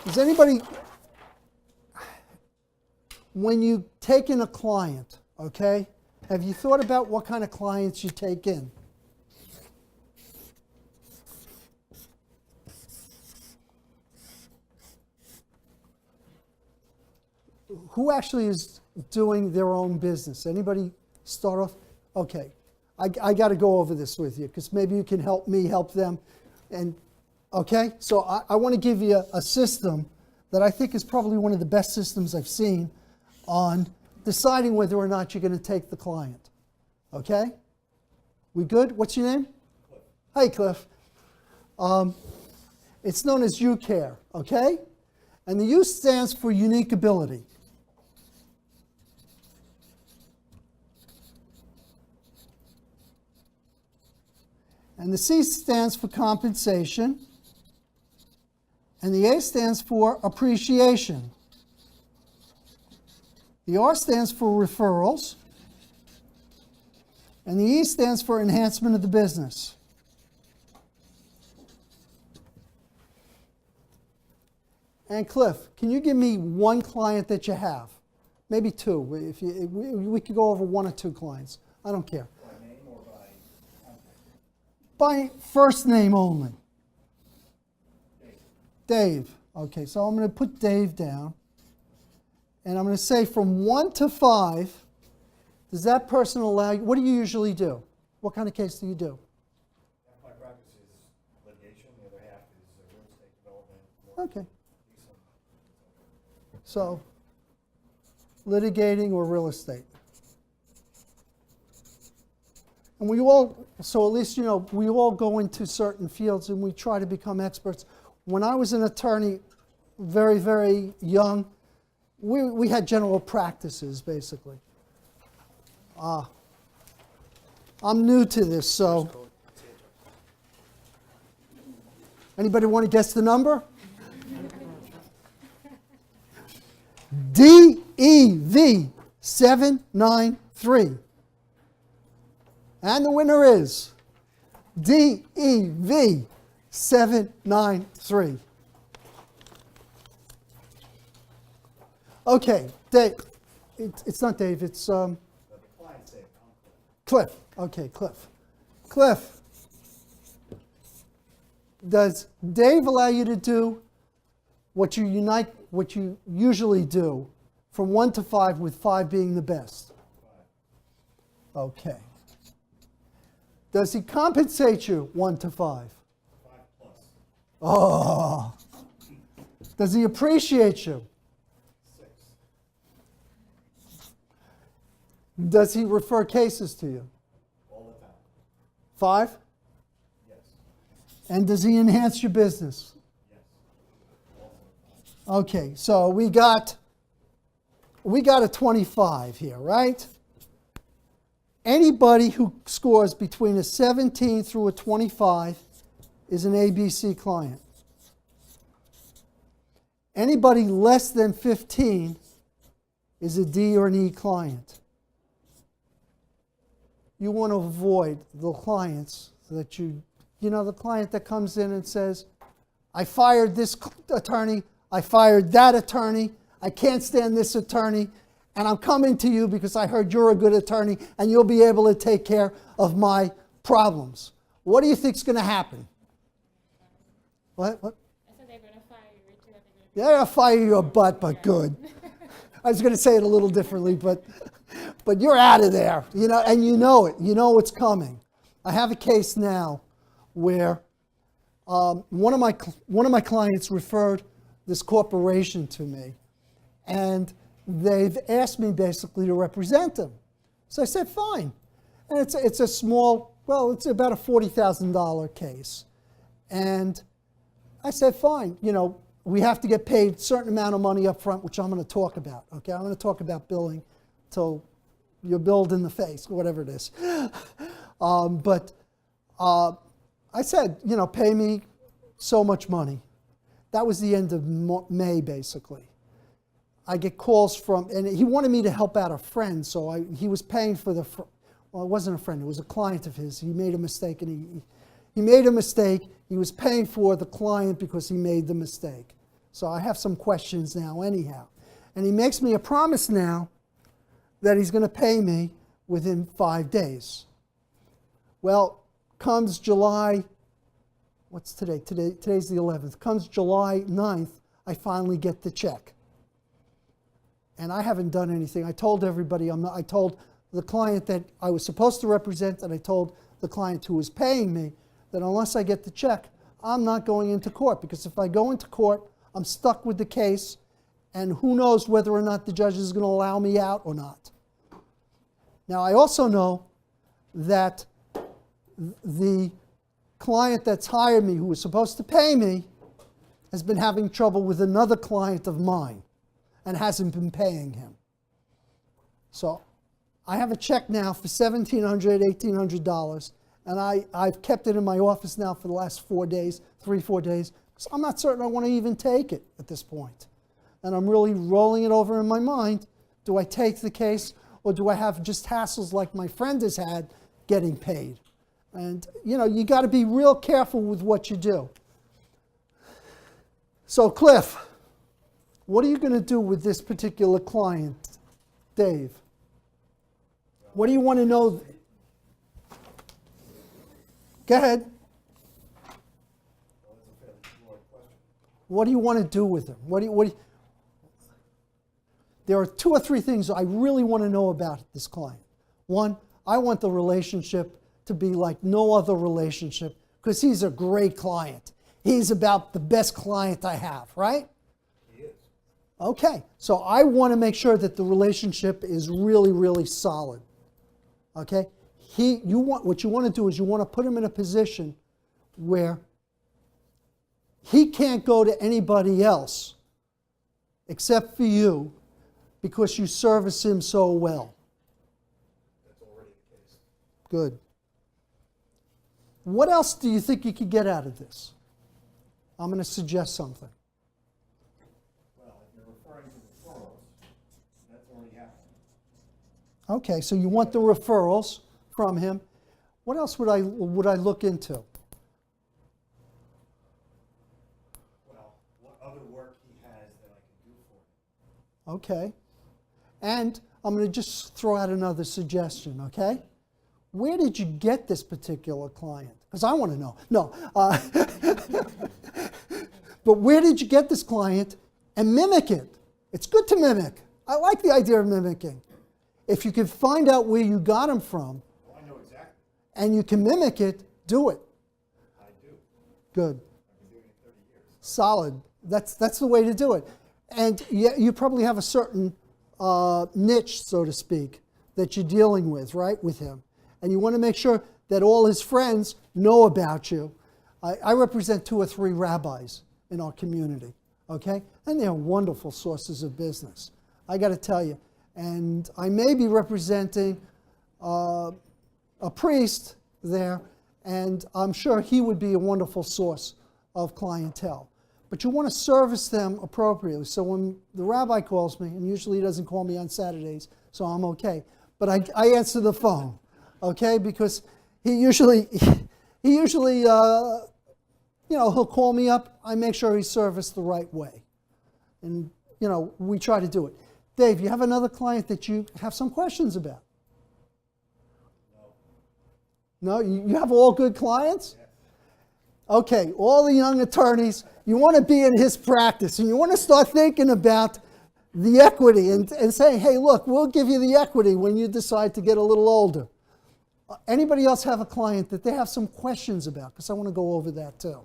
Does anybody, when you take in a client, okay, have you thought about what kind of clients you take in? Who actually is doing their own business? Anybody start off? Okay, I got to go over this with you because maybe you can help me help them. And okay, so I want to give you a system that I think is probably one of the best systems I've seen on deciding whether or not you're going to take the client. Okay? We good? What's your name? Cliff. Hey, Cliff. It's known as UCARE, okay? And the U stands for unique ability. And the C stands for compensation. And the A stands for appreciation. The R stands for referrals. And the E stands for enhancement of the business. And Cliff, can you give me one client that you have? Maybe two. If we could go over one or two clients. I don't care. By name or by contact? By first name only. Dave. Dave. Okay, so I'm going to put Dave down. And I'm going to say from 1 to 5, does that person allow you, what do you usually do? What kind of case do you do? Half my practice is litigation, the other half is real estate development. Okay. So, litigating or real estate. And we all, so at least, you know, we all go into certain fields and we try to become experts. When I was an attorney, very, very young, we had general practices, basically. I'm new to this, so. Anybody want to guess the number? DEV 793. And the winner is DEV 793. Okay, Dave. It's not Dave, it's The client said, Cliff. Okay, Cliff. Cliff, does Dave allow you to do what you usually do from 1 to 5, with 5 being the best? Okay. Does he compensate you 1 to 5? 5 plus. Oh. Does he appreciate you? 6. Does he refer cases to you? All the time. 5? Yes. And does he enhance your business? Yes. Also. Okay, so we got a 25 here, right? Anybody who scores between a 17 through a 25 is an ABC client. Anybody less than 15 is a D or an E client. You want to avoid the clients that the client that comes in and says, I fired this attorney, I fired that attorney, I can't stand this attorney, and I'm coming to you because I heard you're a good attorney and you'll be able to take care of my problems. What do you think's going to happen? What? I said they're going to fire you, Richard. They're going to fire your butt, but good. I was going to say it a little differently, but you're out of there, and you know it. You know what's coming. I have a case now where one of my clients referred this corporation to me, and they've asked me basically to represent them. So I said, fine. And it's a small, it's about a $40,000 case. And I said, fine, we have to get paid a certain amount of money up front, which I'm going to talk about, okay? I'm going to talk about billing till you're billed in the face, whatever it is. But I said, pay me so much money. That was the end of May, basically. I get calls from, and he wanted me to help out a friend, so he was paying for it wasn't a friend, it was a client of his. He made a mistake, and he made a mistake. He was paying for the client because he made the mistake. So I have some questions now anyhow. And he makes me a promise now that he's going to pay me within 5 days. Well, comes July, what's today? Today's the 11th. Comes July 9th, I finally get the check. And I haven't done anything. I told everybody, I told the client that I was supposed to represent, and I told the client who was paying me that unless I get the check, I'm not going into court, because if I go into court, I'm stuck with the case, and who knows whether or not the judge is going to allow me out or not. Now, I also know that the client that's hired me, who was supposed to pay me, has been having trouble with another client of mine and hasn't been paying him. So I have a check now for $1,700, $1,800, and I've kept it in my office now for the last 4 days, 3-4 days, because I'm not certain I want to even take it at this point. And I'm really rolling it over in my mind. Do I take the case, or do I have just hassles like my friend has had getting paid? And, you know, you got to be real careful with what you do. So, Cliff, what are you going to do with this particular client, Dave? What do you want to know? Go ahead. What do you want to do with him? There are 2 or 3 things I really want to know about this client. One, I want the relationship to be like no other relationship, because he's a great client. He's about the best client I have, right? He is. Okay, so I want to make sure that the relationship is really, really solid. Okay? What you want to do is you want to put him in a position where he can't go to anybody else except for you, because you service him so well. That's already the case. Good. What else do you think you could get out of this? I'm going to suggest something. Well, if you're referring to referrals, that's already happening. Okay, so you want the referrals from him. What else would I look into? Well, what other work he has that I can do for him. Okay. And I'm going to just throw out another suggestion, okay? Where did you get this particular client? Because I want to know. No. But where did you get this client, and mimic it? It's good to mimic. I like the idea of mimicking. If you can find out where you got him from, Well, I know exactly. and you can mimic it, do it. I do. Good. I've been doing it 30 years. Solid. That's the way to do it. And you probably have a certain niche, so to speak, that you're dealing with, right, with him. And you want to make sure that all his friends know about you. I represent 2 or 3 rabbis in our community, okay? And they're wonderful sources of business, I got to tell you. And I may be representing a priest there, and I'm sure he would be a wonderful source of clientele. But you want to service them appropriately. So when the rabbi calls me, and usually he doesn't call me on Saturdays, so I'm okay, but I answer the phone, okay? Because he usually he'll call me up. I make sure he's serviced the right way. And, we try to do it. Dave, you have another client that you have some questions about? No? You have all good clients? Yes. Okay, all the young attorneys, you want to be in his practice, and you want to start thinking about the equity and saying, hey, look, we'll give you the equity when you decide to get a little older. Anybody else have a client that they have some questions about? Because I want to go over that too.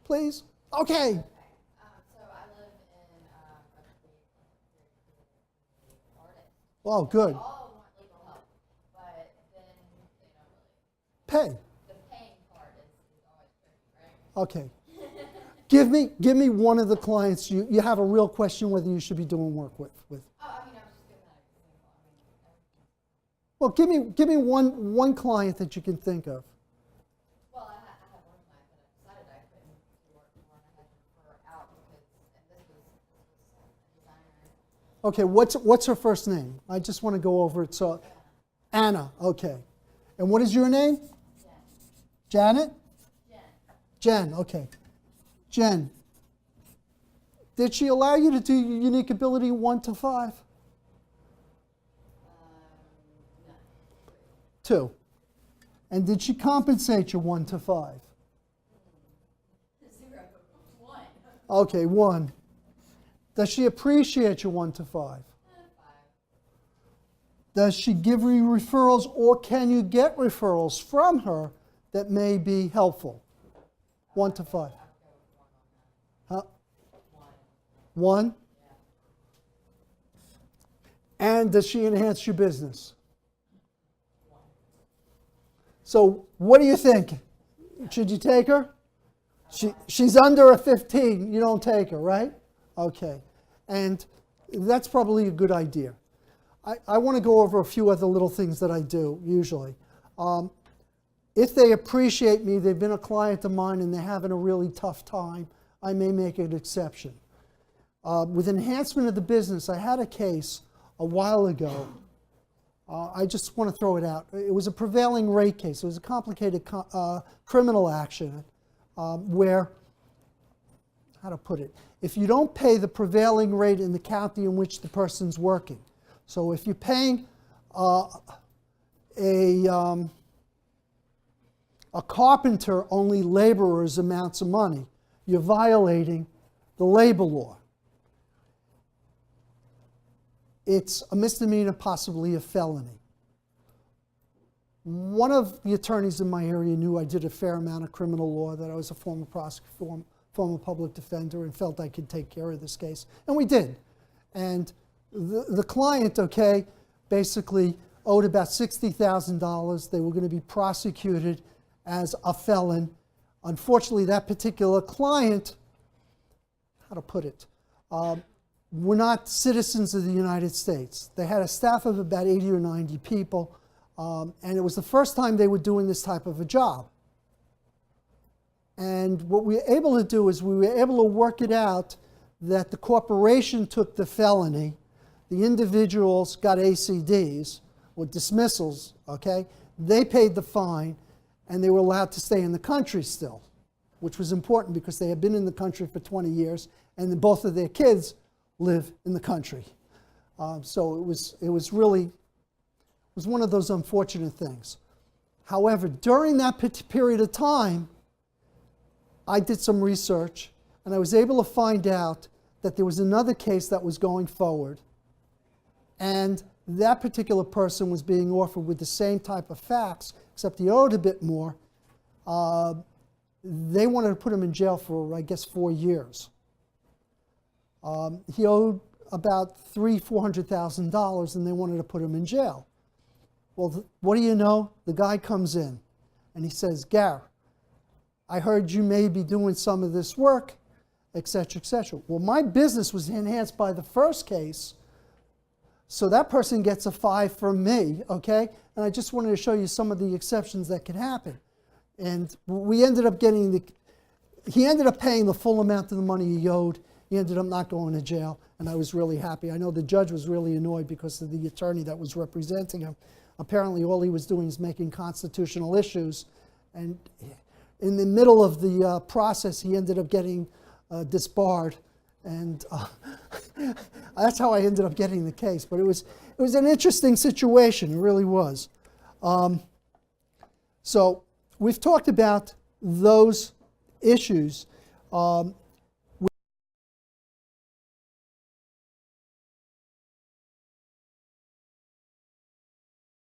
Please? Okay. So I live in a Florida. Oh, good. They all want legal help, but then they don't really. Pay. The paying part is always tricky, right? Okay. Give me one of the clients you have a real question whether you should be doing work with. Oh, I was just giving that example. Well, give me one client that you can think of. Well, I have one client, but I decided I couldn't do work for, and I had to refer out because, and this was a designer. Okay, what's her first name? I just want to go over it. So, Anna. Okay. And what is your name? Jen. Janet? Jen. Jen. Okay. Jen. Did she allow you to do your unique ability 1 to 5? No. 2. And did she compensate you 1 to 5? 0. 1. Okay, 1. Does she appreciate you 1 to 5? 5. Does she give you referrals, or can you get referrals from her that may be helpful? 1 to 5. Huh? 1? And does she enhance your business? So what do you think? Should you take her? She's under a 15. You don't take her, right? Okay. And that's probably a good idea. I want to go over a few other little things that I do usually. If they appreciate me, they've been a client of mine and they're having a really tough time, I may make an exception. With enhancement of the business, I had a case a while ago. I just want to throw it out. It was a prevailing rate case. It was a complicated criminal action where, how to put it, if you don't pay the prevailing rate in the county in which the person's working, so if you're paying a carpenter only laborers amounts of money, you're violating the labor law. It's a misdemeanor, possibly a felony. One of the attorneys in my area knew I did a fair amount of criminal law, that I was a former prosecutor, former public defender, and felt I could take care of this case. And we did. And the client, okay, basically owed about $60,000. They were going to be prosecuted as a felon. Unfortunately, that particular client, how to put it, were not citizens of the United States. They had a staff of about 80 or 90 people, and it was the first time they were doing this type of a job. And what we were able to do is we were able to work it out that the corporation took the felony, the individuals got ACDs, or dismissals, okay? They paid the fine, and they were allowed to stay in the country still, which was important because they had been in the country for 20 years, and then both of their kids live in the country. So it was one of those unfortunate things. However, during that period of time, I did some research, and I was able to find out that there was another case that was going forward, and that particular person was being offered with the same type of facts, except he owed a bit more. They wanted to put him in jail for, I guess, 4 years. He owed about $400,000, and they wanted to put him in jail. Well, what do you know? The guy comes in, and he says, "Gar, I heard you may be doing some of this work, et cetera, et cetera." Well, my business was enhanced by the first case, so that person gets a 5 from me, okay? And I just wanted to show you some of the exceptions that can happen. And we ended up he ended up paying the full amount of the money he owed. He ended up not going to jail, and I was really happy. I know the judge was really annoyed because of the attorney that was representing him. Apparently all he was doing is making constitutional issues, and in the middle of the process, he ended up getting disbarred, and that's how I ended up getting the case. But it was an interesting situation. It really was. So we've talked about those issues.